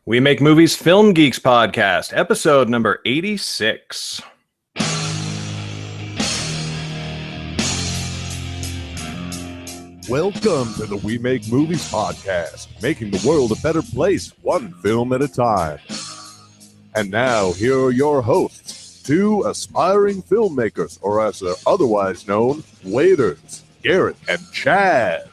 We Make Movies Film Geeks podcast, episode number 86. Welcome to the We Make Movies podcast, making the world a better place, one film at a time. And now, here are your hosts, two aspiring filmmakers, or as they're otherwise known, waiters, Garrett and Chad.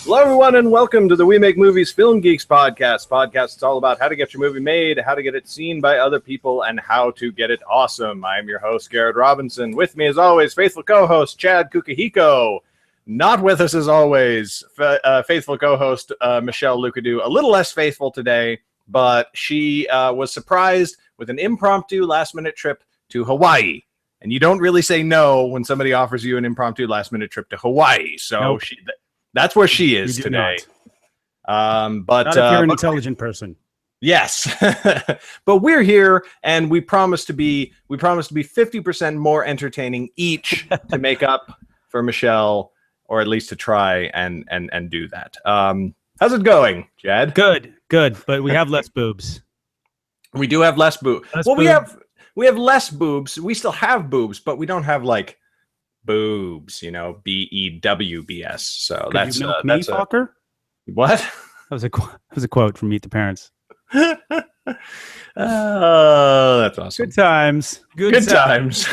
Hello, everyone, and welcome to the We Make Movies Film Geeks podcast. It's all about how to get your movie made, how to get it seen by other people, and how to get it awesome. I'm your host, Garrett Robinson. With me, as always, faithful co-host Chad Kukahiko. Not with us, as always, faithful co-host Michelle Lucadou. A little less faithful today, but she was surprised with an impromptu last-minute trip to Hawaii. And you don't really say no when somebody offers you an impromptu last-minute trip to Hawaii. So nope. That's where she is today. But not if you're an intelligent person. Yes. But we're here, and we promise to be 50% more entertaining each to make up for Michelle, or at least to try and do that. How's it going, Chad? Good. But we have less boobs. We do have less boobs. We have less boobs. We still have boobs, but we don't have like boobs, BEWBS. So Could you milk me, fucker? What? That was a quote from Meet the Parents. That's awesome. Good times. Good times.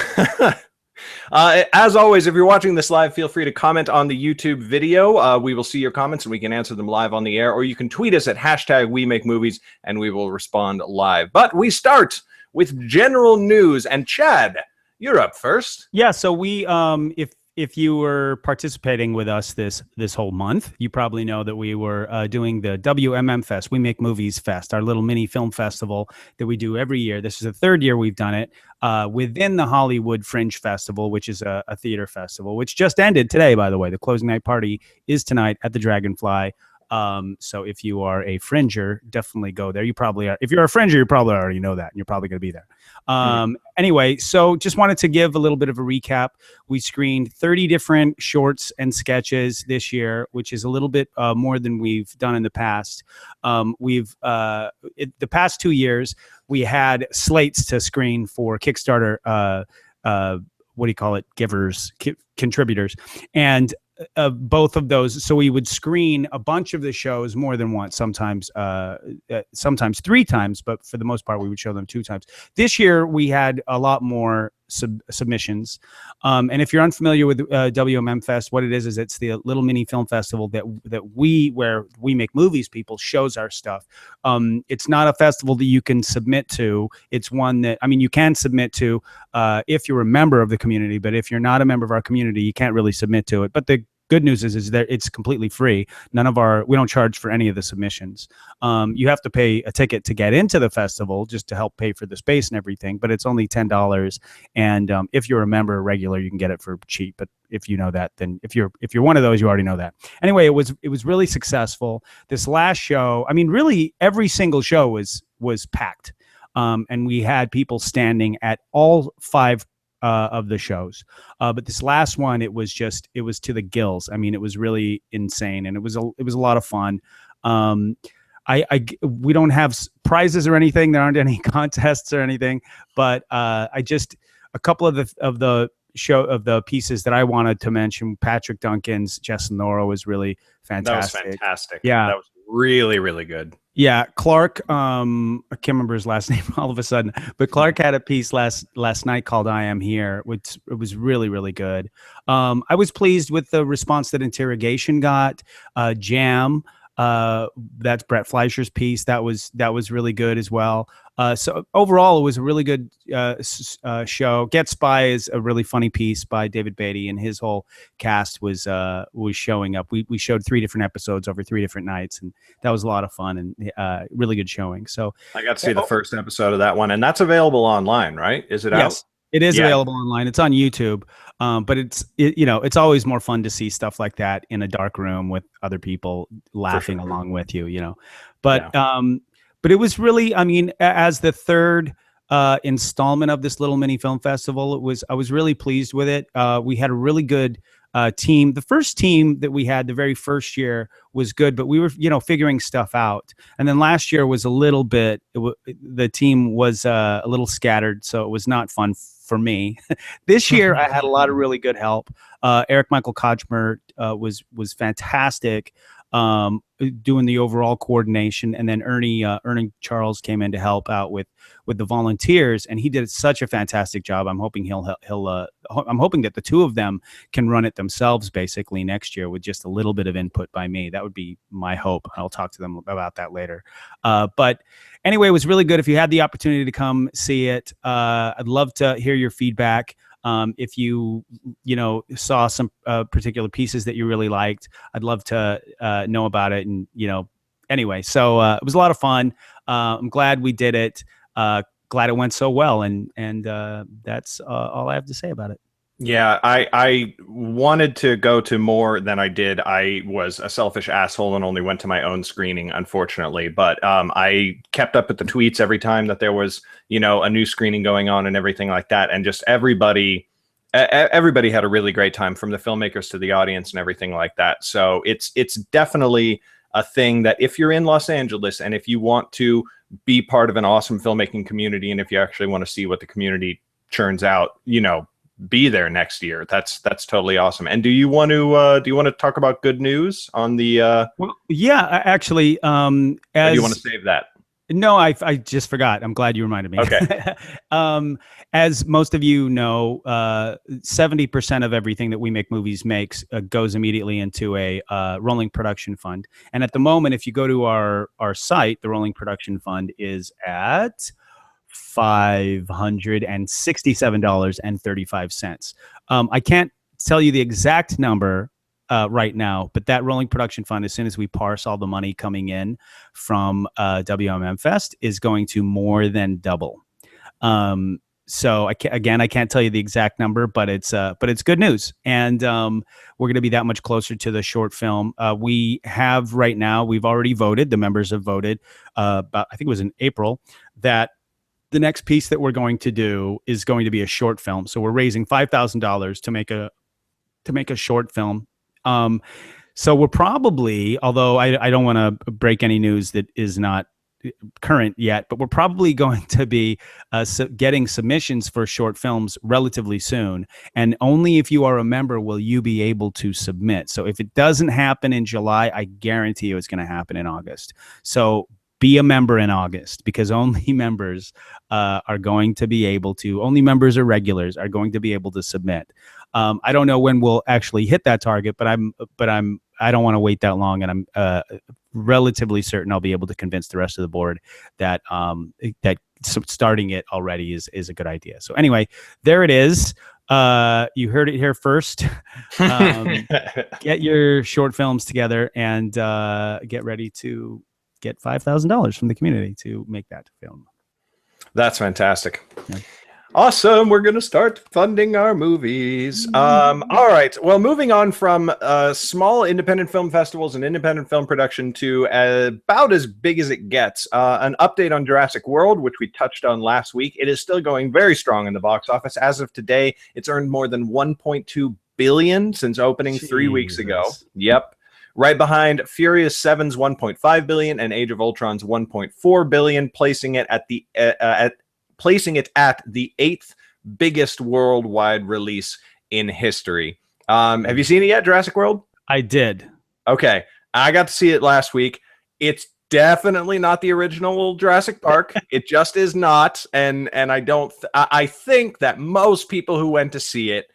As always, if you're watching this live, feel free to comment on the YouTube video. We will see your comments and we can answer them live on the air, or you can tweet us at #WeMakeMovies and we will respond live. But we start with general news, and Chad, you're up first. Yeah, so we if you were participating with us this whole month, you probably know that we were doing the WMMFest, We Make Movies Fest, our little mini film festival that we do every year. This is the third year we've done it within the Hollywood Fringe Festival, which is a theater festival, which just ended today, by the way. The closing night party is tonight at the Dragonfly. So if you are a fringer, definitely go there. You probably are. If you're a fringer, you probably already know that, and you're probably going to be there. Anyway, so just wanted to give a little bit of a recap. We screened 30 different shorts and sketches this year, which is a little bit more than we've done in the past. The past 2 years, we had slates to screen for Kickstarter, contributors. And both of those, so we would screen a bunch of the shows more than once, sometimes 3 times, but for the most part we would show them 2 times. This year we had a lot more submissions, and if you're unfamiliar with WMMFest, what it is it's the little mini film festival where We Make Movies people shows our stuff. It's not a festival that you can submit to. It's one that, you can submit to if you're a member of the community, but if you're not a member of our community, you can't really submit to it. But the good news is that it's completely free. We don't charge for any of the submissions. You have to pay a ticket to get into the festival just to help pay for the space and everything, but it's only $10. And if you're a member or regular, you can get it for cheap. But if you know that, then if you're one of those, you already know that. Anyway, it was really successful. This last show, really every single show was packed. And we had people standing at all 5 of the shows, but this last one, it was to the gills. It was really insane, and it was a lot of fun. We don't have prizes or anything. There aren't any contests or anything, but a couple of the pieces that I wanted to mention. Patrick Duncan's Jess and Nora was really fantastic. That was fantastic. Yeah, that was really, really good. Yeah, Clark, I can't remember his last name all of a sudden, but Clark had a piece last night called I Am Here, which it was really, really good. I was pleased with the response that Interrogation got. Jam, that's Brett Fleischer's piece. That was really good as well. So overall, it was a really good show. Get Spy is a really funny piece by David Beatty, and his whole cast was showing up. We showed 3 different episodes over 3 different nights, and that was a lot of fun and really good showing. So I got to see the first episode of that one, and that's available online, right? Is it out? Yes, it is available online. It's on YouTube, but it's always more fun to see stuff like that in a dark room with other people laughing along with you. But it was really, as the third installment of this little mini film festival, I was really pleased with it. We had a really good team. The first team that we had the very first year was good, but we were, figuring stuff out. And then last year was a little bit, the team was a little scattered, so it was not fun for me. This year, I had a lot of really good help. Eric Michael Kojmer was fantastic, doing the overall coordination, and then Ernie Charles came in to help out with the volunteers, and he did such a fantastic job. I'm hoping I'm hoping that the two of them can run it themselves basically next year with just a little bit of input by me. That would be my hope. I'll talk to them about that later. But anyway, it was really good. If you had the opportunity to come see it, I'd love to hear your feedback. If you saw some particular pieces that you really liked, I'd love to know about it. And anyway, so it was a lot of fun. I'm glad we did it. Glad it went so well, and that's all I have to say about it. Yeah, I wanted to go to more than I did. I was a selfish asshole and only went to my own screening, unfortunately. But I kept up with the tweets every time that there was, a new screening going on and everything like that. And just everybody had a really great time, from the filmmakers to the audience and everything like that. So it's definitely a thing that if you're in Los Angeles and if you want to be part of an awesome filmmaking community, and if you actually want to see what the community churns out, be there next year. That's totally awesome. And do you want to talk about good news on the well, yeah, actually, or do you want to save that? No, I just forgot. I'm glad you reminded me. Okay. As most of you know, 70% of everything that We Make Movies makes goes immediately into a rolling production fund. And at the moment, if you go to our site, the rolling production fund is at $567.35. I can't tell you the exact number right now, but that rolling production fund, as soon as we parse all the money coming in from WMMFest, is going to more than double. So I can't tell you the exact number, but it's good news, and we're going to be that much closer to the short film. We have right now, we've already voted. The members have voted about, I think it was in April, that the next piece that we're going to do is going to be a short film. So we're raising $5,000 to make a short film. So we're probably, although I don't want to break any news that is not current yet, but we're probably going to be getting submissions for short films relatively soon. And only if you are a member will you be able to submit. So if it doesn't happen in July, I guarantee you it's going to happen in August. So be a member in August, because only members are going to be able to, only members or regulars are going to be able to submit. I don't know when we'll actually hit that target, but I don't want to wait that long, and I'm relatively certain I'll be able to convince the rest of the board that starting it already is a good idea. So anyway, there it is. You heard it here first. Get your short films together and get ready to get $5,000 from the community to make that film. That's fantastic. Yeah. Awesome. We're going to start funding our movies. All right. Well, moving on from small independent film festivals and independent film production to about as big as it gets. An update on Jurassic World, which we touched on last week. It is still going very strong in the box office. As of today, it's earned more than $1.2 billion since opening 3 weeks ago. Yep. Right behind Furious 7's $1.5 billion and Age of Ultron's $1.4 billion, placing it at the 8th biggest worldwide release in history. Have you seen it yet, Jurassic World? I did. Okay. I got to see it last week. It's definitely not the original Jurassic Park. It just is not. And I think that most people who went to see it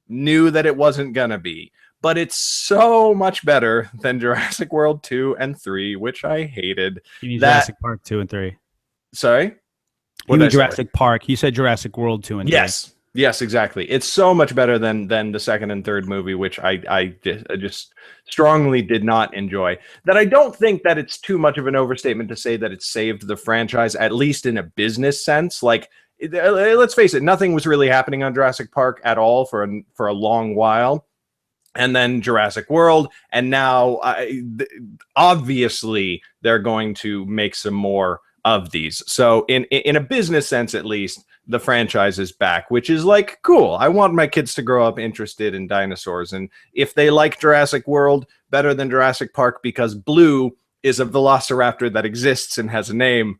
knew that it wasn't going to be. But it's so much better than Jurassic World 2 and 3, which I hated. You mean Jurassic Park 2 and 3? Sorry? You mean Jurassic Park. You said Jurassic World 2 and 3. Yes, exactly. It's so much better than the second and third movie, which I just strongly did not enjoy. That I don't think that it's too much of an overstatement to say that it saved the franchise, at least in a business sense. Like, let's face it, nothing was really happening on Jurassic Park at all for a long while. And then Jurassic World, and now obviously they're going to make some more of these. So in a business sense, at least, the franchise is back, which is like cool. I want my kids to grow up interested in dinosaurs, and if they like Jurassic World better than Jurassic Park because Blue is a velociraptor that exists and has a name,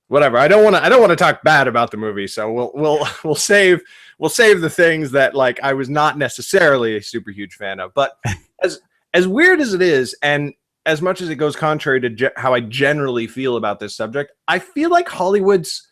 whatever. I don't want to talk bad about the movie, so we'll save the things that like I was not necessarily a super huge fan of. But as weird as it is, and as much as it goes contrary to how I generally feel about this subject, I feel like Hollywood's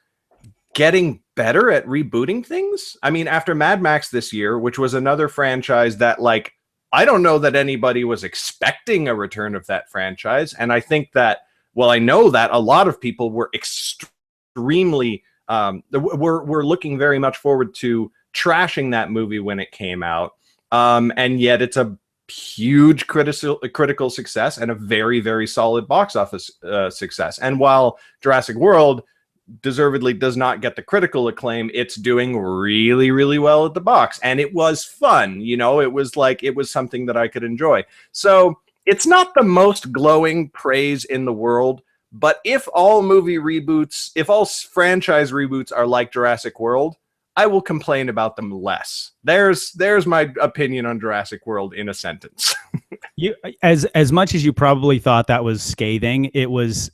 getting better at rebooting things. I mean, after Mad Max this year, which was another franchise that like I don't know that anybody was expecting a return of that franchise, and I think that, well, I know that a lot of people were extremely were looking very much forward to trashing that movie when it came out, and yet it's a huge critical success and a very, very solid box office success. And while Jurassic World deservedly does not get the critical acclaim, it's doing really, really well at the box, and it was fun. You know, it was something that I could enjoy. So it's not the most glowing praise in the world, but if all franchise reboots are like Jurassic World, I will complain about them less. There's my opinion on Jurassic World in a sentence. You, as much as you probably thought that was scathing, it was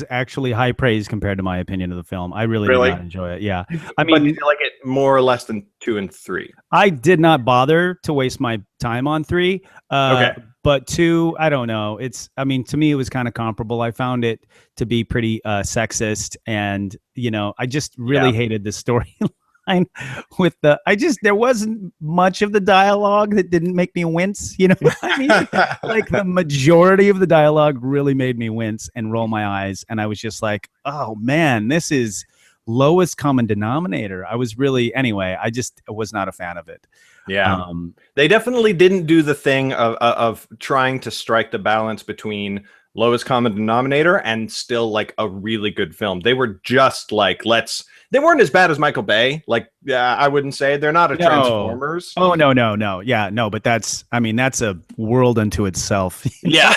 actually high praise compared to my opinion of the film. I really did not enjoy it. Yeah. I mean, but did you like it more or less than 2 and 3? I did not bother to waste my time on 3. Okay. But 2, I don't know. To me, it was kind of comparable. I found it to be pretty sexist, and, you know, I just really hated the storyline with there wasn't much of the dialogue that didn't make me wince. You know what I mean? Like the majority of the dialogue really made me wince and roll my eyes. And I was just like, oh man, this is lowest common denominator. I was not a fan of it. Yeah. They definitely didn't do the thing of trying to strike the balance between lowest common denominator and still like a really good film. They were just like, they weren't as bad as Michael Bay. Like, I wouldn't say they're not a Transformers. Oh, no. Yeah, no, but that's a world unto itself. Yeah.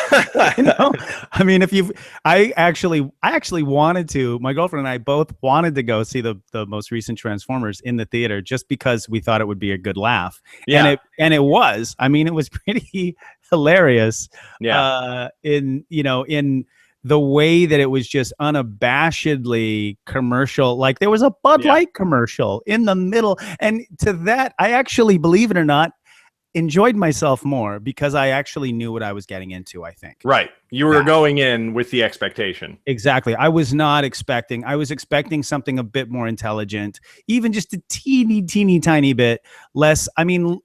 You know? I mean, I actually wanted to, my girlfriend and I both wanted to go see the most recent Transformers in the theater just because we thought it would be a good laugh. Yeah. And it was. I mean, it was pretty hilarious. Yeah. In the way that it was just unabashedly commercial. Like there was a Bud Light commercial in the middle. And to that, I actually, believe it or not, enjoyed myself more because I actually knew what I was getting into, I think. Right. You were going in with the expectation. Exactly. I was expecting something a bit more intelligent, even just a teeny tiny bit less. I mean,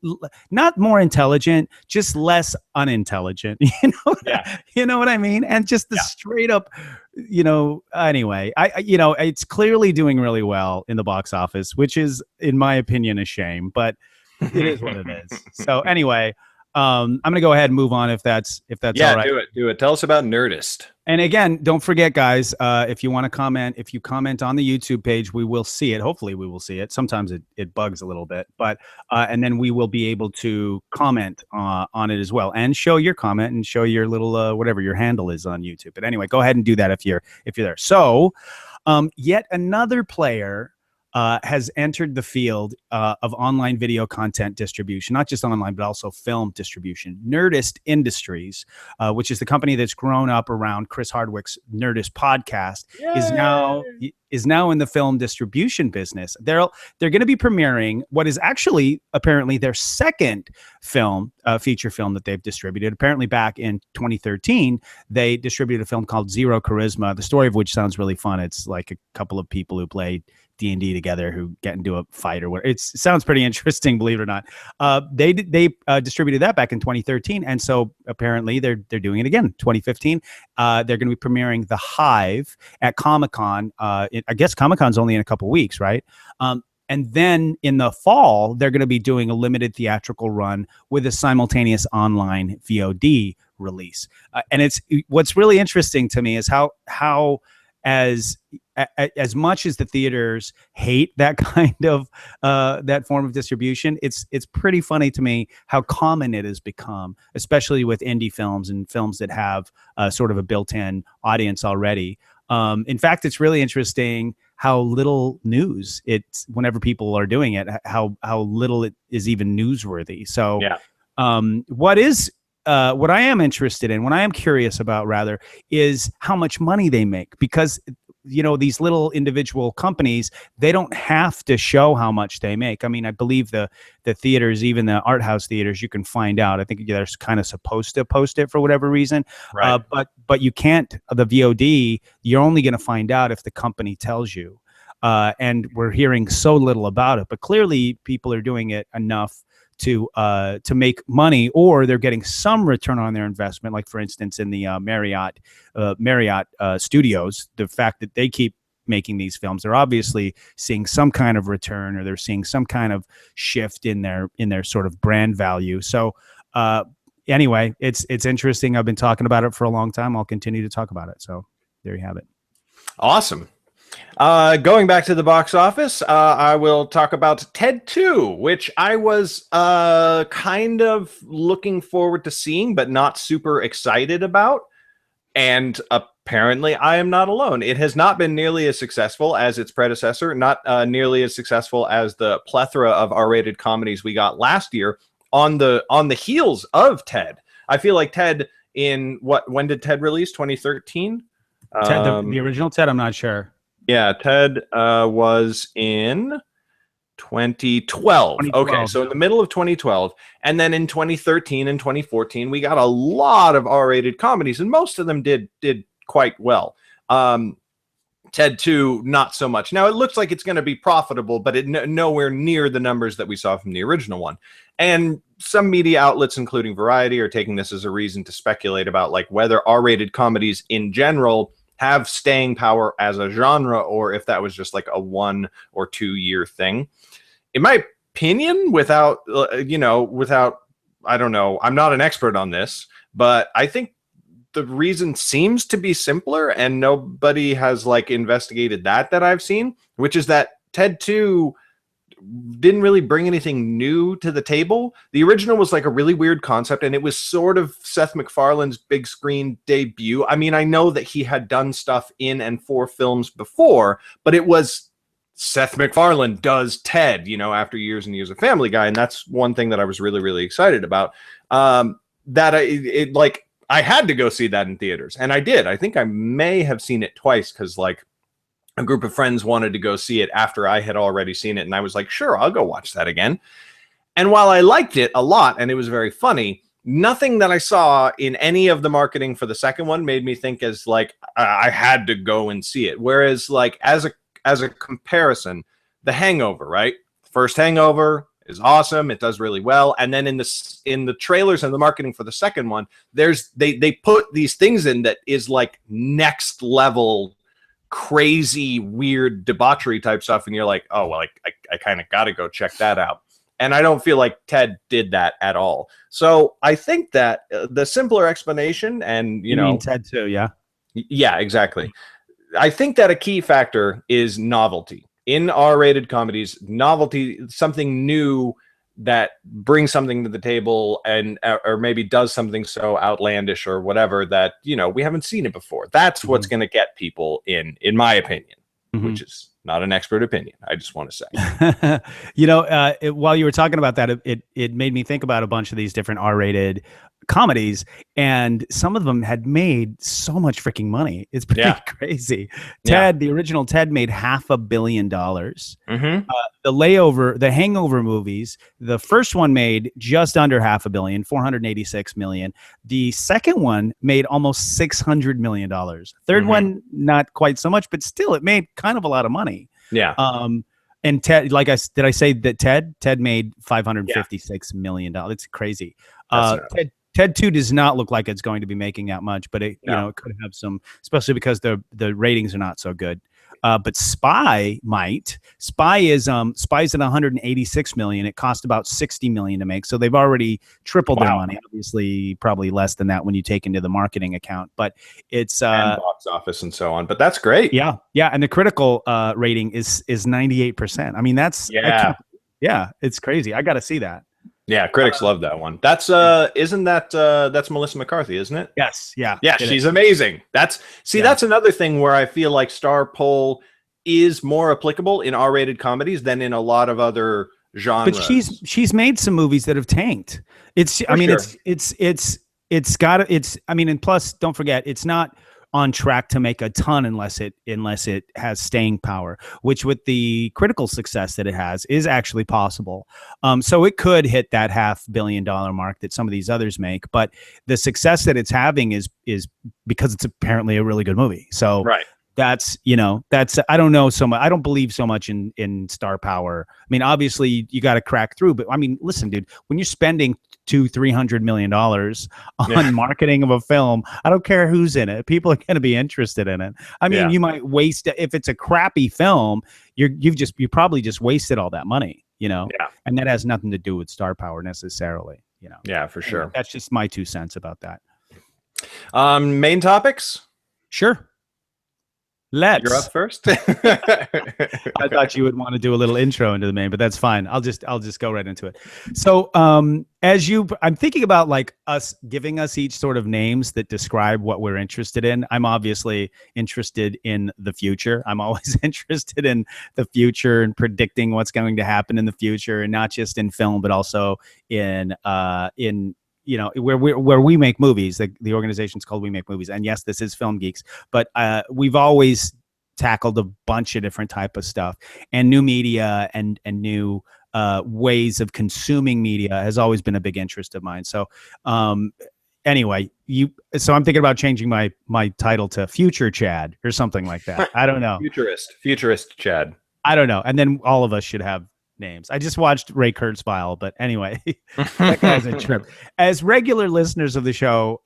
not more intelligent, just less unintelligent, you know? Yeah. You know what I mean? And just the straight up, you know, anyway, it's clearly doing really well in the box office, which is, in my opinion, a shame, but it is what it is. So anyway, I'm going to go ahead and move on if that's all right. Yeah, do it. Tell us about Nerdist. And again, don't forget, guys, if you want to comment, if you comment on the YouTube page, we will see it. Hopefully we will see it. Sometimes it bugs a little bit, but and then we will be able to comment on it as well and show your comment and show your little whatever your handle is on YouTube. But anyway, go ahead and do that if you're there. So yet another player has entered the field of online video content distribution, not just online, but also film distribution. Nerdist Industries, which is the company that's grown up around Chris Hardwick's Nerdist podcast, is now in the film distribution business. They're going to be premiering what is actually apparently their second film, feature film that they've distributed. Apparently back in 2013, they distributed a film called Zero Charisma, the story of which sounds really fun. It's like a couple of people who play D&D together who get into a fight or whatever. It sounds pretty interesting, believe it or not. They distributed that back in 2013, and so apparently they're doing it again. 2015, they're going to be premiering The Hive at Comic-Con. I guess Comic-Con's only in a couple weeks, right? And then in the fall, they're going to be doing a limited theatrical run with a simultaneous online VOD release. And what's really interesting to me is how as much as the theaters hate that kind of that form of distribution, it's pretty funny to me how common it has become, especially with indie films and films that have sort of a built-in audience already. In fact, it's really interesting how little news it's whenever people are doing it, how little it is even newsworthy. So Yeah. what I am interested in, what I am curious about rather, is how much money they make, because these little individual companies, they don't have to show how much they make. I mean, I believe the theaters, even the art house theaters, you can find out. I think they're kind of supposed to post it for whatever reason. Right. But you can't. The VOD, you're only going to find out if the company tells you. And we're hearing so little about it. But clearly, people are doing it enough to make money, or they're getting some return on their investment. Like, for instance, in the Marriott Studios, the fact that they keep making these films, they're obviously seeing some kind of return, or they're seeing some kind of shift in their sort of brand value. So anyway, it's interesting. I've been talking about it for a long time. I'll continue to talk about it. So there you have it. Awesome. Going back to the box office, I will talk about Ted 2, which I was kind of looking forward to seeing, but not super excited about. And apparently I am not alone. It has not been nearly as successful as its predecessor, not nearly as successful as the plethora of R-rated comedies we got last year on the heels of Ted. I feel like Ted when did Ted release? 2013? Ted, the original Ted, I'm not sure. Yeah, Ted was in 2012. Okay, so in the middle of 2012. And then in 2013 and 2014, we got a lot of R-rated comedies, and most of them did quite well. Ted 2, not so much. Now, it looks like it's going to be profitable, but nowhere near the numbers that we saw from the original one. And some media outlets, including Variety, are taking this as a reason to speculate about like whether R-rated comedies in general have staying power as a genre, or if that was just like a 1 or 2 year thing. In my opinion, without I don't know, I'm not an expert on this, but I think the reason seems to be simpler, and nobody has like investigated that I've seen, which is that Ted 2 didn't really bring anything new to the table. The original was like a really weird concept, and it was sort of Seth MacFarlane's big screen debut. I mean, I know that he had done stuff in and for films before, but it was Seth MacFarlane does Ted, after years and years of Family Guy, and that's one thing that I was really, really excited about. I had to go see that in theaters, and I did. I think I may have seen it twice, because like a group of friends wanted to go see it after I had already seen it, and I was like, sure, I'll go watch that again. And while I liked it a lot and it was very funny, nothing that I saw in any of the marketing for the second one made me think as like I had to go and see it. Whereas like as a comparison, The Hangover, right? First Hangover is awesome. It does really well. And then in the trailers and the marketing for the second one, they put these things in that is like next level crazy, weird debauchery type stuff, and you're like, oh well, I kind of got to go check that out. And I don't feel like Ted did that at all. So I think that the simpler explanation, and you know, mean Ted 2, yeah, exactly. I think that a key factor is novelty in R-rated comedies. Novelty, something new that brings something to the table, and or maybe does something so outlandish or whatever that, you know, we haven't seen it before. That's what's going to get people in my opinion, which is not an expert opinion. I just want to say, you know, while you were talking about that, it made me think about a bunch of these different R-rated comedies, and some of them had made so much freaking money. It's pretty crazy. Ted, the original Ted, made $500 million. The Hangover movies, the first one made just under $500 million, $486 million. The second one made almost $600 million. Third one, not quite so much, but still, it made kind of a lot of money. Yeah. And Ted, did I say that Ted made $556 million? It's crazy. Ted 2 does not look like it's going to be making that much, but it could have some, especially because the ratings are not so good. But Spy might. Spy's at $186 million. It cost about $60 million to make, so they've already tripled their money. Obviously, probably less than that when you take into the marketing account. But it's and box office and so on. But that's great. Yeah, and the critical rating is 98%. I mean, that's it's crazy. I got to see that. Yeah, critics love that one. That's isn't that that's Melissa McCarthy, isn't it? Yes, yeah, Yeah, she's amazing. That's another thing where I feel like Star Poll is more applicable in R-rated comedies than in a lot of other genres. But she's made some movies that have tanked. It's I mean it's got it's I mean, and plus don't forget it's not on track to make a ton unless it has staying power, which with the critical success that it has is actually possible. So it could hit that $500 million mark that some of these others make, but the success that it's having is because it's apparently a really good movie. So right. That's I don't know so much. I don't believe so much in star power. I mean, obviously you got to crack through, but I mean, listen, dude, when you're spending $200-300 million on marketing of a film, I don't care who's in it. People are going to be interested in it. I mean, you might waste if it's a crappy film, you probably just wasted all that money, and that has nothing to do with star power necessarily, Yeah, for sure. That's just my 2 cents about that. Main topics? Sure. You're up first. I thought you would want to do a little intro into the main, but that's fine. I'll just go right into it. So, I'm thinking about like us giving us each sort of names that describe what we're interested in. I'm obviously interested in the future. I'm always interested in the future and predicting what's going to happen in the future, and not just in film, but also in where we make movies. The organization's called We Make Movies, and yes, this is Film Geeks, but we've always tackled a bunch of different type of stuff, and new media and new ways of consuming media has always been a big interest of mine. So anyway, so I'm thinking about changing my title to Future Chad or something like that. I don't know. Futurist Chad. I don't know. And then all of us should have names. I just watched Ray Kurzweil, but anyway, that guy's a trip. As regular listeners of the show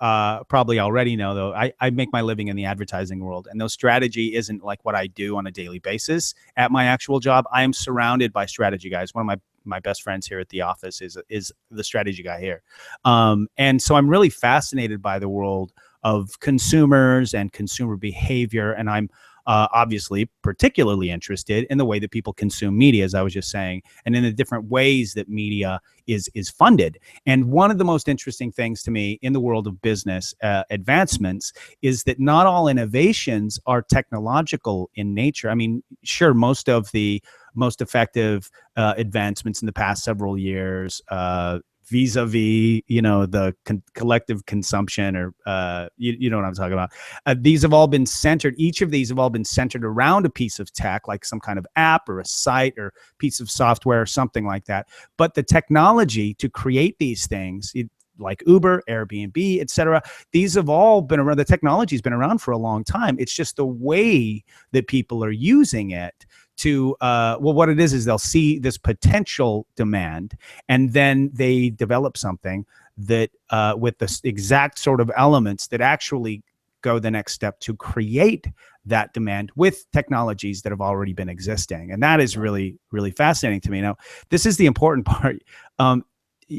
probably already know, though, I make my living in the advertising world, and though strategy isn't like what I do on a daily basis at my actual job, I am surrounded by strategy guys. One of my best friends here at the office is the strategy guy here, and so I'm really fascinated by the world of consumers and consumer behavior, and I'm obviously particularly interested in the way that people consume media, as I was just saying, and in the different ways that media is funded. And one of the most interesting things to me in the world of business advancements is that not all innovations are technological in nature. I mean, sure, most of the most effective advancements in the past several years, vis-a-vis, the collective consumption, or you know what I'm talking about. These have all been centered. Each of these have all been centered around a piece of tech, like some kind of app or a site or piece of software or something like that. But the technology to create these things, like Uber, Airbnb, etc., these have all been around. The technology's been around for a long time. It's just the way that people are using it to what it is they'll see this potential demand, and then they develop something that with the exact sort of elements that actually go the next step to create that demand with technologies that have already been existing. And that is really, really fascinating to me. Now, this is the important part.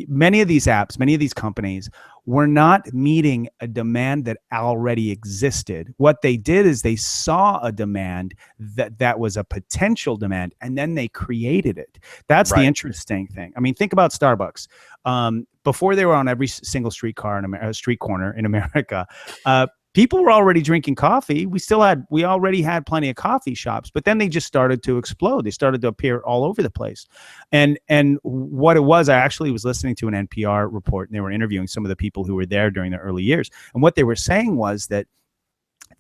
Many of these apps, many of these companies were not meeting a demand that already existed. What they did is they saw a demand that was a potential demand, and then they created it. That's the interesting thing. I mean, think about Starbucks. Before they were on every single street corner in America, people were already drinking coffee. We already had plenty of coffee shops, but then they just started to explode. They started to appear all over the place. And what it was, I actually was listening to an NPR report, and they were interviewing some of the people who were there during the early years. And what they were saying was that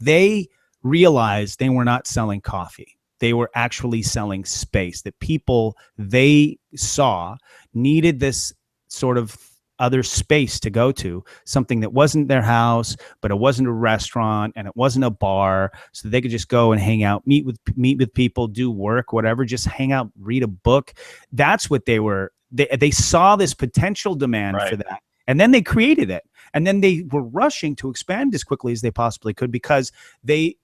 they realized they were not selling coffee. They were actually selling space, that people they saw needed this sort of other space to go to, something that wasn't their house, but it wasn't a restaurant and it wasn't a bar, so they could just go and hang out, meet with people, do work, whatever, just hang out, read a book. That's what they saw this potential demand for that. And then they created it. And then they were rushing to expand as quickly as they possibly could, because they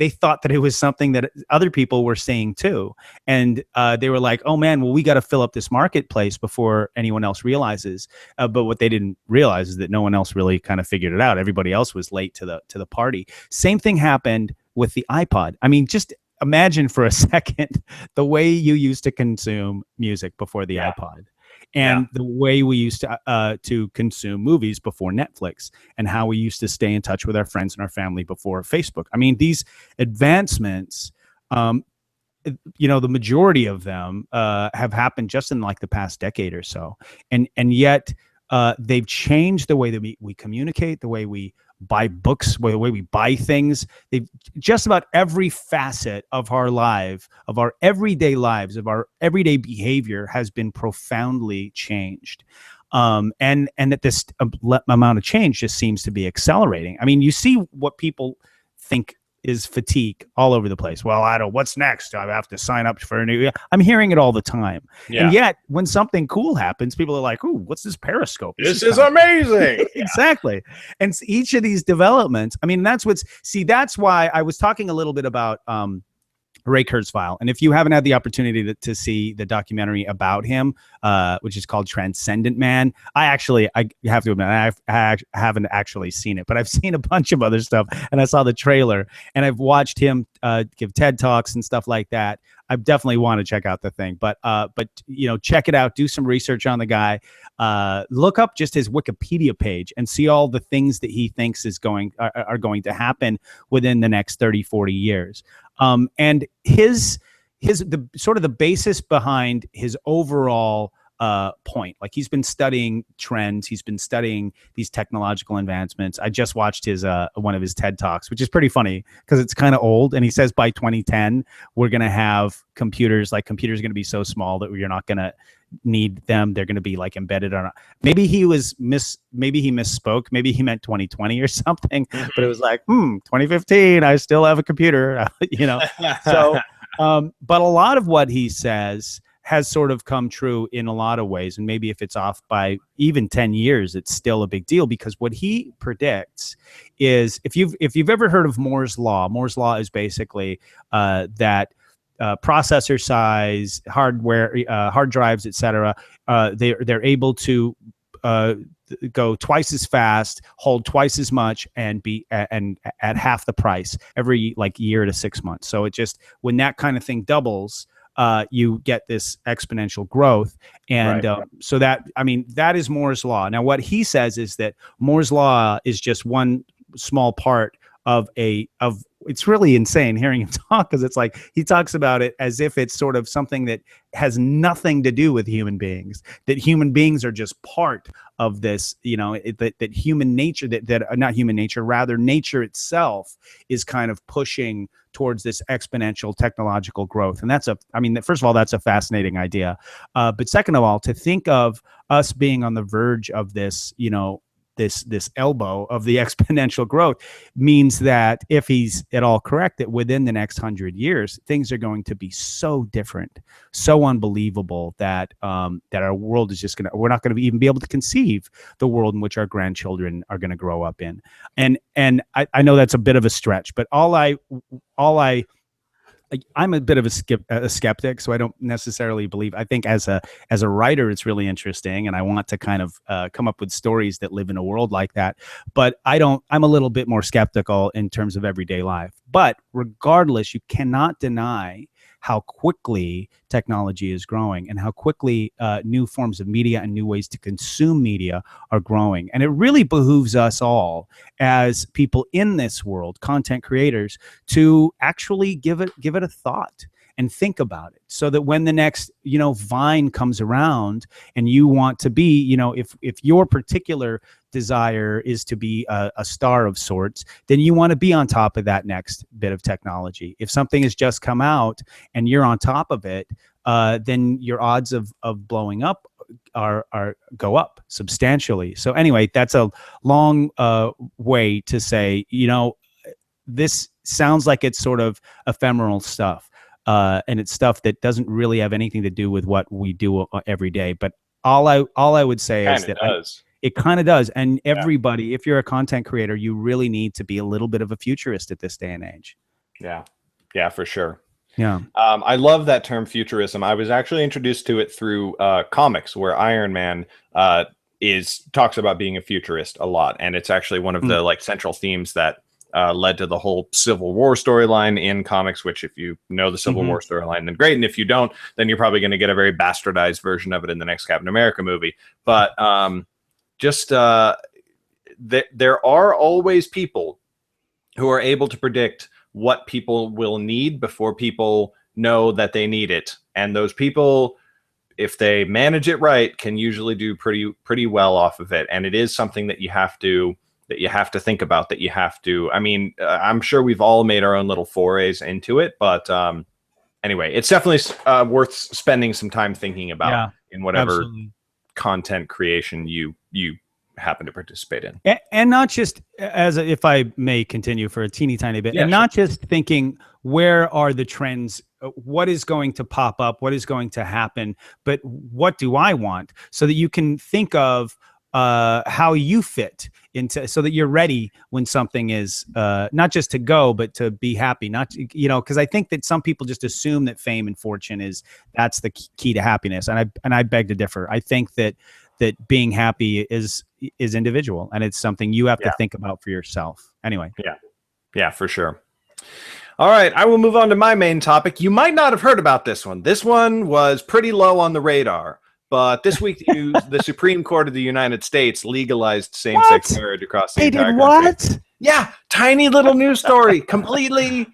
thought that it was something that other people were saying too. And they were like, oh man, well, we got to fill up this marketplace before anyone else realizes. But what they didn't realize is that no one else really kind of figured it out. Everybody else was late to the party. Same thing happened with the iPod. I mean, just imagine for a second the way you used to consume music before the iPod. and the way we used to consume movies before Netflix, and how we used to stay in touch with our friends and our family before Facebook. I mean, these advancements, the majority of them have happened just in like the past decade or so, and yet they've changed the way that we communicate, the way we buy books, the way we buy things. They've just about every facet of our life, of our everyday lives, of our everyday behavior has been profoundly changed. And that this amount of change just seems to be accelerating. I mean, you see what people think is fatigue all over the place. Well, I don't, what's next? I have to sign up for a new, I'm hearing it all the time. Yeah. And yet when something cool happens, people are like, ooh, what's this Periscope? This is amazing. Exactly. And each of these developments, I mean, that's why I was talking a little bit about, Ray Kurzweil. And if you haven't had the opportunity to see the documentary about him, which is called Transcendent Man, I have to admit, I haven't actually seen it, but I've seen a bunch of other stuff, and I saw the trailer, and I've watched him give TED Talks and stuff like that. I definitely want to check out the thing, but check it out, do some research on the guy, look up just his Wikipedia page and see all the things that he thinks are going to happen within the next 30, 40 years. And the sort of the basis behind his overall point, like he's been studying trends, he's been studying these technological advancements. I just watched his one of his TED Talks, which is pretty funny because it's kind of old, and he says by 2010 we're going to have computers are going to be so small that you're not going to need them. They're going to be like embedded on. Maybe he misspoke. Maybe he meant 2020 or something. But it was like 2015. I still have a computer. So, but a lot of what he says has sort of come true in a lot of ways. And maybe if it's off by even 10 years, it's still a big deal, because what he predicts is, if you've ever heard of Moore's Law is basically that processor size, hardware, hard drives, etc. They're able to go twice as fast, hold twice as much, and be and at half the price every year to 6 months. So it just, when that kind of thing doubles, you get this exponential growth. And so that is Moore's Law. Now, what he says is that Moore's Law is just one small part of it's really insane hearing him talk, because it's like he talks about it as if it's sort of something that has nothing to do with human beings, that human beings are just part of this, that human nature, that not human nature, rather nature itself is kind of pushing towards this exponential technological growth. And first of all, that's a fascinating idea. But second of all, to think of us being on the verge of this, this elbow of the exponential growth means that, if he's at all correct, that within the next 100 years, things are going to be so different, so unbelievable, that our world is just we're not going to even be able to conceive the world in which our grandchildren are going to grow up in. And I know that's a bit of a stretch, but I'm a bit of a skeptic, so I don't necessarily believe. I think as a writer, it's really interesting, and I want to kind of come up with stories that live in a world like that. But I'm a little bit more skeptical in terms of everyday life. But regardless, you cannot deny how quickly technology is growing, and how quickly new forms of media and new ways to consume media are growing. And it really behooves us all as people in this world, content creators, to actually give it a thought and think about it, so that when the next, Vine comes around and you want to be, if your particular desire is to be a star of sorts, then you want to be on top of that next bit of technology. If something has just come out and you're on top of it, then your odds of blowing up go up substantially. So anyway, that's a long way to say, this sounds like it's sort of ephemeral stuff. And it's stuff that doesn't really have anything to do with what we do every day. But all I would say is that it kind of does. And everybody, if you're a content creator, you really need to be a little bit of a futurist at this day and age. Yeah, for sure. Yeah. I love that term futurism. I was actually introduced to it through comics, where Iron Man talks about being a futurist a lot. And it's actually one of the central themes that led to the whole Civil War storyline in comics, which if you know the Civil War storyline, then great. And if you don't, then you're probably going to get a very bastardized version of it in the next Captain America movie. But there are always people who are able to predict what people will need before people know that they need it. And those people, if they manage it right, can usually do pretty well off of it. And it is something that you have to think about, that you have to, I mean, I'm sure we've all made our own little forays into it, but anyway, it's definitely worth spending some time thinking about in whatever content creation you happen to participate in. And not just if I may continue for a teeny tiny bit, not just thinking, where are the trends? What is going to pop up? What is going to happen? But what do I want? So that you can think of how you fit into, so that you're ready when something is not just to go, but to be happy. Not, because I think that some people just assume that fame and fortune that's the key to happiness. And I beg to differ. I think that being happy is individual, and it's something you have to think about for yourself. Anyway. Yeah, for sure. All right, I will move on to my main topic. You might not have heard about this one. This one was pretty low on the radar, but this week the Supreme Court of the United States legalized same-sex marriage across the entire country. What? Yeah, tiny little news story, completely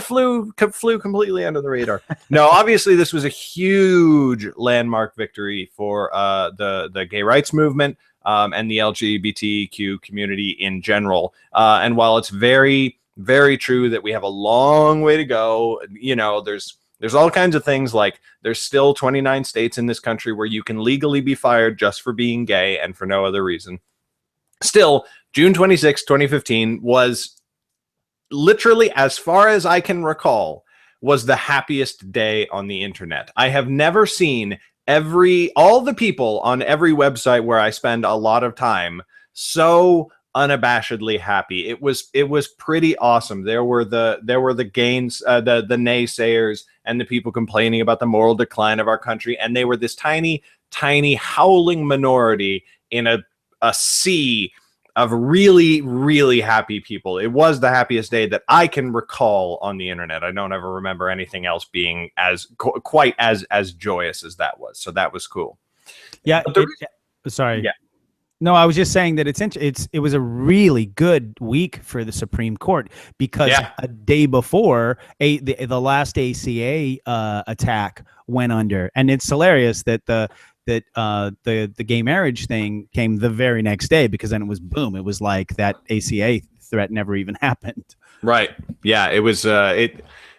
flew completely under the radar. No, obviously this was a huge landmark victory for the gay rights movement and the LGBTQ community in general. And while it's very, very true that we have a long way to go, there's all kinds of things, like there's still 29 states in this country where you can legally be fired just for being gay and for no other reason. Still, June 26, 2015 was literally, as far as I can recall, was the happiest day on the internet. I have never seen all the people on every website where I spend a lot of time so unabashedly happy. It was pretty awesome. There were the gains, the naysayers, and the people complaining about the moral decline of our country, and they were this tiny howling minority in a sea of really, really happy people. It was the happiest day that I can recall on the internet. I don't ever remember anything else being quite as joyous as that was. So that was cool. Yeah. Sorry. Yeah. No, I was just saying that it was a really good week for the Supreme Court, because a day before the last ACA attack went under, and it's hilarious that the gay marriage thing came the very next day, because then it was boom. It was like that ACA threat never even happened. Right. Yeah. It was. They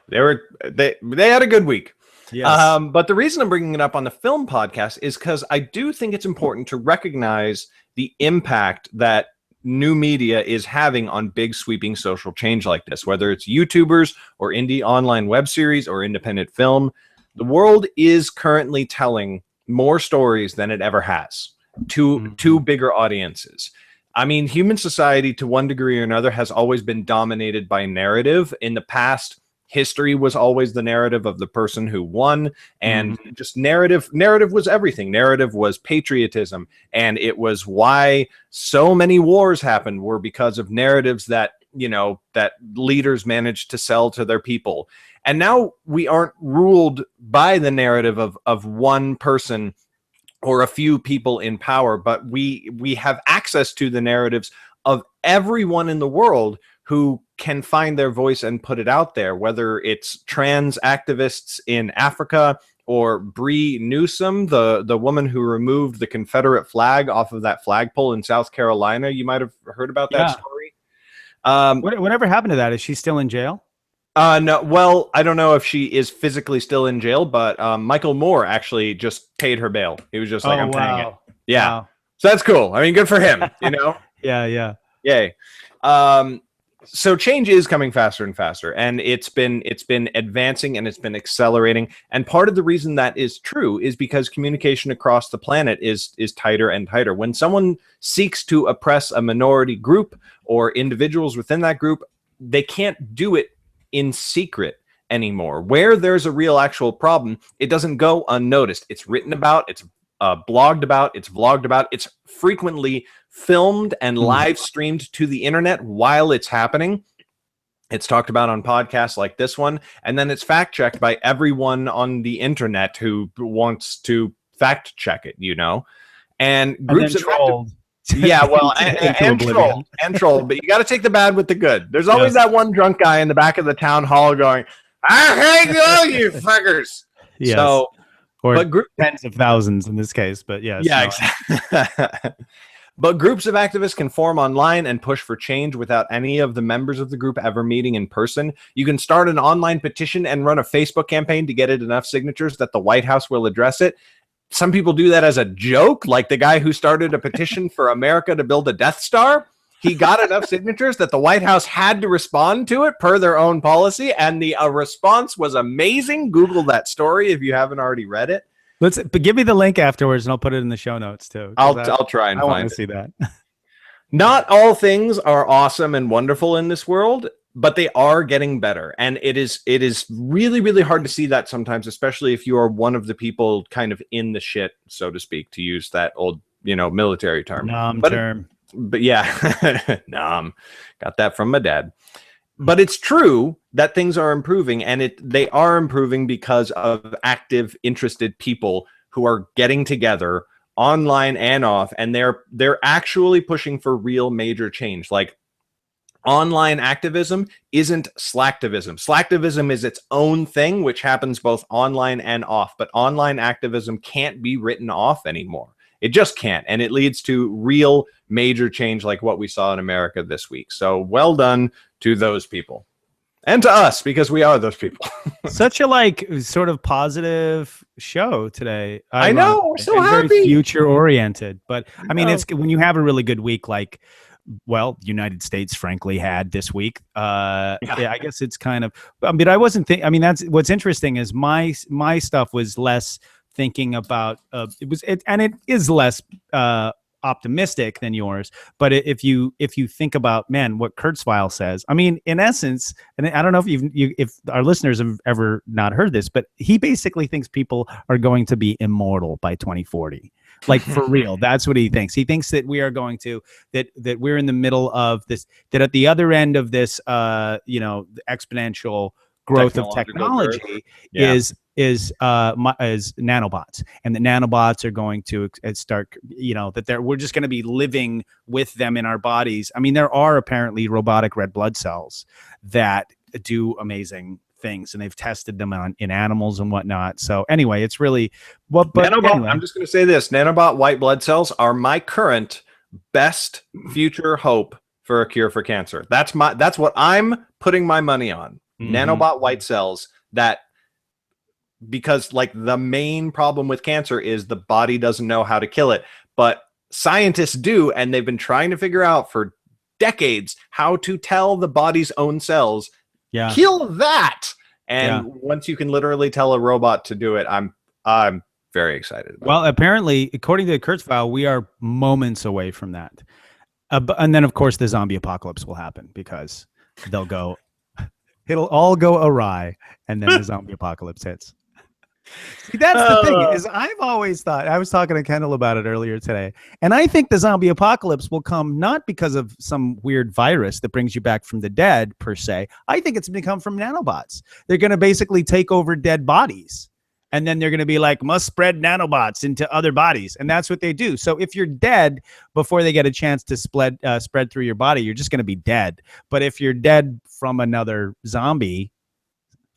had a good week. Yes. But the reason I'm bringing it up on the film podcast is because I do think it's important to recognize the impact that new media is having on big sweeping social change like this, whether it's YouTubers or indie online web series or independent film. The world is currently telling more stories than it ever has to bigger audiences. I mean, human society, to one degree or another, has always been dominated by narrative. In the past, history was always the narrative of the person who won, and just narrative was everything. Narrative was patriotism, and it was why so many wars happened, were because of narratives that leaders managed to sell to their people. And now we aren't ruled by the narrative of one person or a few people in power, but we have access to the narratives of everyone in the world who can find their voice and put it out there, whether it's trans activists in Africa or Bree Newsom, the woman who removed the Confederate flag off of that flagpole in South Carolina. You might have heard about that story. Whatever happened to that? Is she still in jail? No. Well, I don't know if she is physically still in jail, but Michael Moore actually just paid her bail. He was just like, I'm paying it. Yeah. Wow. So that's cool. I mean, good for him, Yeah. Yay. So change is coming faster and faster, and it's been advancing, and it's been accelerating. And part of the reason that is true is because communication across the planet is tighter and tighter. When someone seeks to oppress a minority group or individuals within that group, they can't do it in secret anymore. Where there's a real actual problem, it doesn't go unnoticed. It's written about, it's blogged about, it's vlogged about, it's frequently filmed and live streamed to the internet while it's happening. It's talked about on podcasts like this one, and then it's fact checked by everyone on the internet who wants to fact check it, and groups of trolled. Yeah, well, and trolled, but you got to take the bad with the good. There's always that one drunk guy in the back of the town hall going, "I hate all you fuckers." Yes. So, or tens of thousands in this case, but yes. Yeah, exactly. But groups of activists can form online and push for change without any of the members of the group ever meeting in person. You can start an online petition and run a Facebook campaign to get it enough signatures that the White House will address it. Some people do that as a joke, like the guy who started a petition for America to build a Death Star. He got enough signatures that the White House had to respond to it per their own policy, and the response was amazing. Google that story if you haven't already read it. But give me the link afterwards, and I'll put it in the show notes too. I'll try and find it. See that. Not all things are awesome and wonderful in this world, but they are getting better, and it is really, really hard to see that sometimes, especially if you are one of the people kind of in the shit, so to speak, to use that old military term. But yeah, got that from my dad. But it's true that things are improving, and they are improving because of active, interested people who are getting together online and off, and they're actually pushing for real major change. Like, online activism isn't slacktivism. Slacktivism is its own thing, which happens both online and off, but online activism can't be written off anymore. It just can't, and it leads to real major change like what we saw in America this week. So well done to those people. And to us, because we are those people. Such a sort of positive show today. I know, we're so happy. Very future oriented. But I mean, it's when you have a really good week like, well, United States frankly had this week. I guess it's kind of, but I wasn't thinking, I mean, that's what's interesting is my stuff was less thinking about, it is less optimistic than yours. But if you think about, man, what Kurzweil says, I mean, in essence, and I don't know if our listeners have ever not heard this, but he basically thinks people are going to be immortal by 2040. Like, for real, that's what he thinks. He thinks that we are going to, that we're in the middle of this, that at the other end of this, exponential growth of technology is nanobots, and the nanobots are going to start, that we're just going to be living with them in our bodies. I mean, there are apparently robotic red blood cells that do amazing things, and they've tested them in animals and whatnot. So anyway, it's really nanobot. Anyway. I'm just going to say this: nanobot white blood cells are my current best future hope for a cure for cancer. That's what I'm putting my money on. Mm-hmm. Nanobot white cells because like the main problem with cancer is the body doesn't know how to kill it, but scientists do, and they've been trying to figure out for decades how to tell the body's own cells, kill that. And once you can literally tell a robot to do it, I'm very excited about it. Apparently, according to the Kurzweil, we are moments away from that. And then, of course, the zombie apocalypse will happen because it'll all go awry, and then the zombie apocalypse hits. See, that's the thing, is I've always thought, I was talking to Kendall about it earlier today, and I think the zombie apocalypse will come not because of some weird virus that brings you back from the dead per se. I think it's going to come from nanobots. They're going to basically take over dead bodies, and then they're going to be like, must spread nanobots into other bodies, and that's what they do. So if you're dead before they get a chance to spread through your body, you're just going to be dead. But if you're dead from another zombie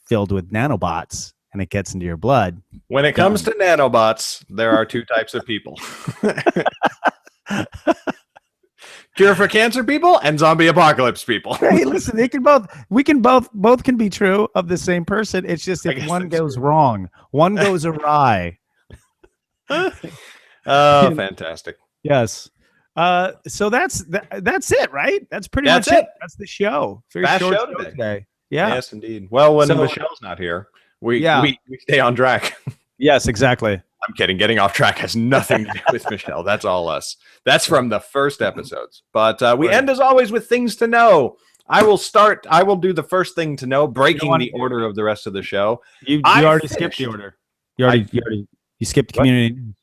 filled with nanobots, and it gets into your blood. When it comes to nanobots, there are two types of people. Cure for cancer people and zombie apocalypse people. Hey, listen, we can both can be true of the same person. It's just if one goes wrong, one goes awry. Oh, fantastic. Yes. So that's it, right? That's pretty much it. That's the show. Fast show today. Yeah. Yes, indeed. Well, when Michelle's not here, we stay on track. Yes, exactly. I'm kidding. Getting off track has nothing to do with Michelle. That's all us. That's from the first episodes. But we end, as always, with things to know. I will do the first thing to know, breaking the order of the rest of the show. You already skipped the order. You skipped community news.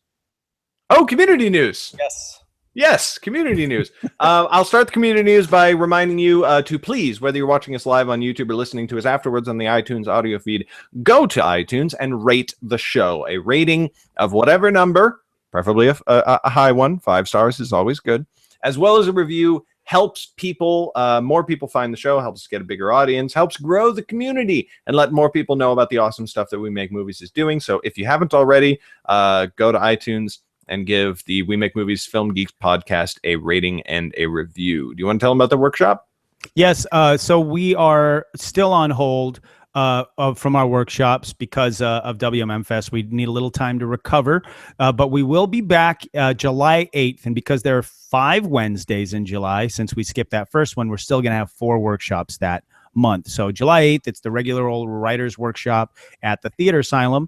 Oh, community news. Yes. Yes, community news. I'll start the community news by reminding you to please, whether you're watching us live on YouTube or listening to us afterwards on the iTunes audio feed, go to iTunes and rate the show. A rating of whatever number, preferably a high one. 5 stars is always good. As well as a review helps people, more people find the show, helps us get a bigger audience, helps grow the community, and let more people know about the awesome stuff that We Make Movies is doing. So if you haven't already, go to iTunes and give the We Make Movies Film Geeks podcast a rating and a review. Do you want to tell them about the workshop? Yes. So we are still on hold from our workshops because of WMMFest. We need a little time to recover, but we will be back July 8th. And because there are 5 Wednesdays in July, since we skipped that first one, we're still going to have 4 workshops that month. So July 8th, it's the regular old writers workshop at the Theater Asylum.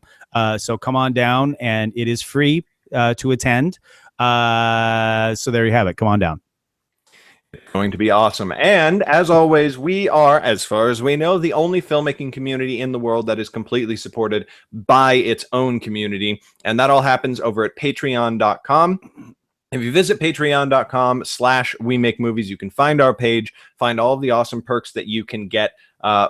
So come on down, and it is free to attend. So there you have it. Come on down. It's going to be awesome. And as always, we are, as far as we know, the only filmmaking community in the world that is completely supported by its own community. And that all happens over at patreon.com. If you visit patreon.com/WeMakeMovies, you can find our page, find all of the awesome perks that you can get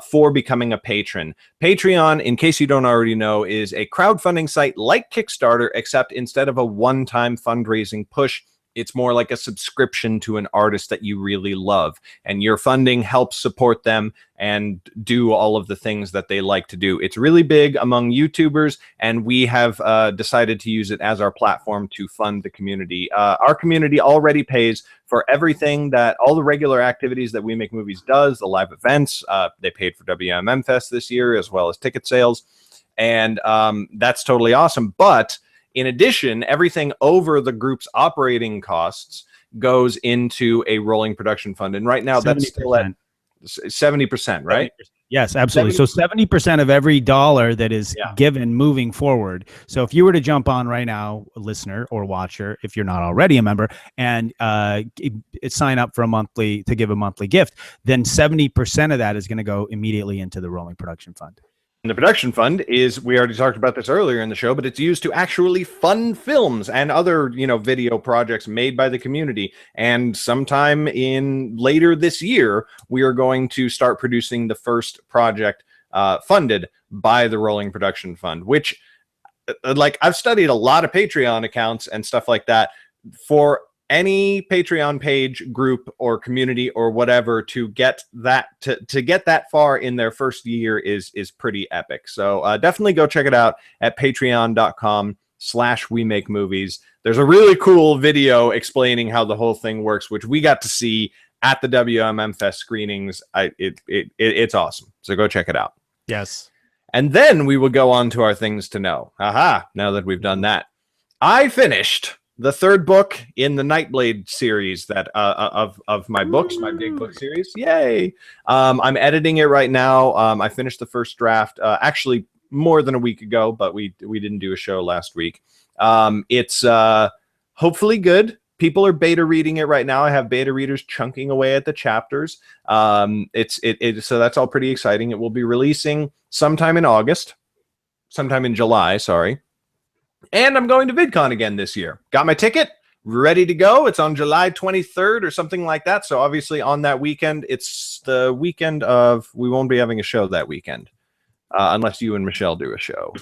for becoming a patron. Patreon, in case you don't already know, is a crowdfunding site like Kickstarter, except instead of a one-time fundraising push, it's more like a subscription to an artist that you really love. And your funding helps support them and do all of the things that they like to do. It's really big among YouTubers, and we have decided to use it as our platform to fund the community. Our community already pays for everything that, all the regular activities that We Make Movies does, the live events. They paid for WMMFest this year, as well as ticket sales. And that's totally awesome. But in addition, everything over the group's operating costs goes into a rolling production fund. And right now, 70%. That's still at 70%, right? 70%. Yes, absolutely. 70%. So 70% of every dollar that is given moving forward. So if you were to jump on right now, listener or watcher, if you're not already a member, and sign up for to give a monthly gift, then 70% of that is going to go immediately into the rolling production fund. And the production fund is, we already talked about this earlier in the show, but it's used to actually fund films and other, video projects made by the community. And sometime later this year, we are going to start producing the first project funded by the rolling production fund, which, I've studied a lot of Patreon accounts and stuff like that. For any Patreon page, group, or community or whatever to get that to get that far in their first year is pretty epic. So definitely go check it out at patreon.com/WeMakeMovies. There's a really cool video explaining how the whole thing works, which we got to see at the WMMFest screenings. It's awesome. So go check it out. Yes. And then we will go on to our things to know. Aha! Now that we've done that, I finished the 3rd book in the Nightblade series that of my books, my big book series. Yay! I'm editing it right now. I finished the first draft actually more than a week ago, but we didn't do a show last week. It's hopefully good. People are beta reading it right now. I have beta readers chunking away at the chapters. So that's all pretty exciting. It will be releasing sometime in July, sorry. And I'm going to VidCon again this year. Got my ticket, ready to go. It's on July 23rd or something like that. So obviously on that weekend, it's the weekend of, we won't be having a show that weekend, unless you and Michelle do a show.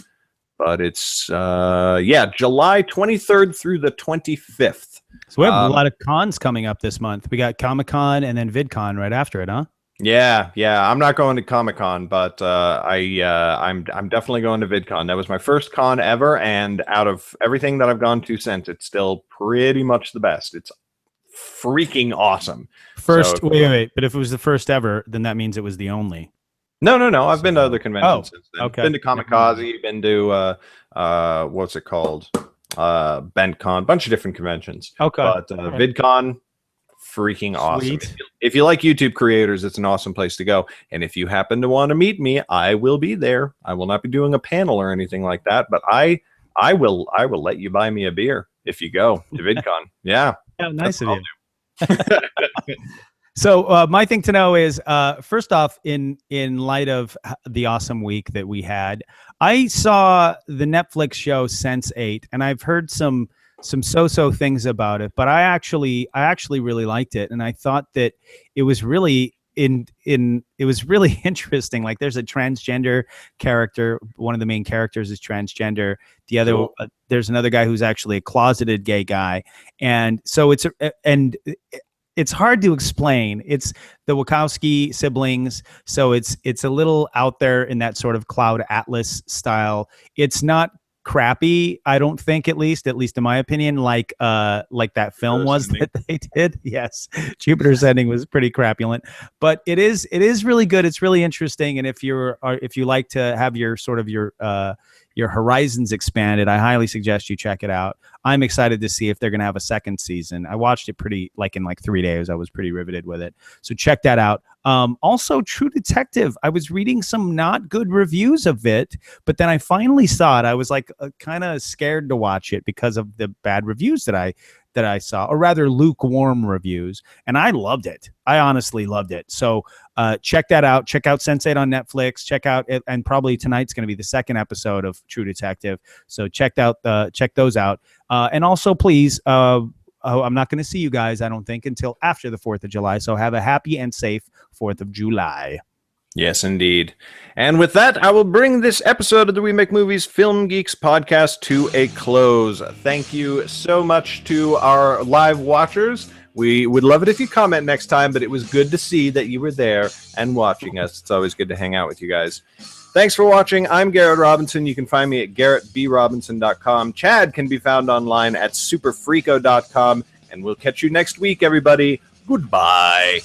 But it's, July 23rd through the 25th. So we have a lot of cons coming up this month. We got Comic-Con and then VidCon right after it, huh? Yeah. I'm not going to Comic-Con, but I'm definitely going to VidCon. That was my first con ever, and out of everything that I've gone to since, it's still pretty much the best. It's freaking awesome. Wait. But if it was the first ever, then that means it was the only. No. I've been to other conventions since then. Okay. Been to Comikaze, been to what's it called? BentCon, bunch of different conventions. Okay. But VidCon, freaking awesome. If you like YouTube creators, it's an awesome place to go. And if you happen to want to meet me, I will be there. I will not be doing a panel or anything like that, but I will let you buy me a beer if you go to VidCon. Yeah. Nice of you. So my thing to know is, first off, in light of the awesome week that we had, I saw the Netflix show Sense8, and I've heard some so-so things about it, but I actually really liked it, and I thought that it was really it was really interesting. Like, there's a transgender character. One of the main characters is transgender. The other, there's another guy who's actually a closeted gay guy, and so it's hard to explain. It's the Wachowski siblings, so it's a little out there in that sort of Cloud Atlas style. It's not crappy, I don't think, at least in my opinion, like that film was that they did. Yes, Jupiter's Ending was pretty crapulent, but it is really good. It's really interesting, and if you like to have your sort of your horizons expanded, I highly suggest you check it out. I'm excited to see if they're going to have a second season. I watched it in 3 days. I was pretty riveted with it. So check that out. Also, True Detective. I was reading some not good reviews of it, but then I finally saw it. I was like kind of scared to watch it because of the bad reviews that I saw, or rather lukewarm reviews, and I loved it. I honestly loved it. So check that out. Check out Sense8 on Netflix. Check out it, and probably tonight's going to be the second episode of True Detective. So check those out. And also, please, I'm not going to see you guys, I don't think, until after the 4th of July. So have a happy and safe 4th of July. Yes, indeed. And with that, I will bring this episode of the We Make Movies Film Geeks podcast to a close. Thank you so much to our live watchers. We would love it if you comment next time, but it was good to see that you were there and watching us. It's always good to hang out with you guys. Thanks for watching. I'm Garrett Robinson. You can find me at garrettbrobinson.com. Chad can be found online at superfreako.com. And we'll catch you next week, everybody. Goodbye.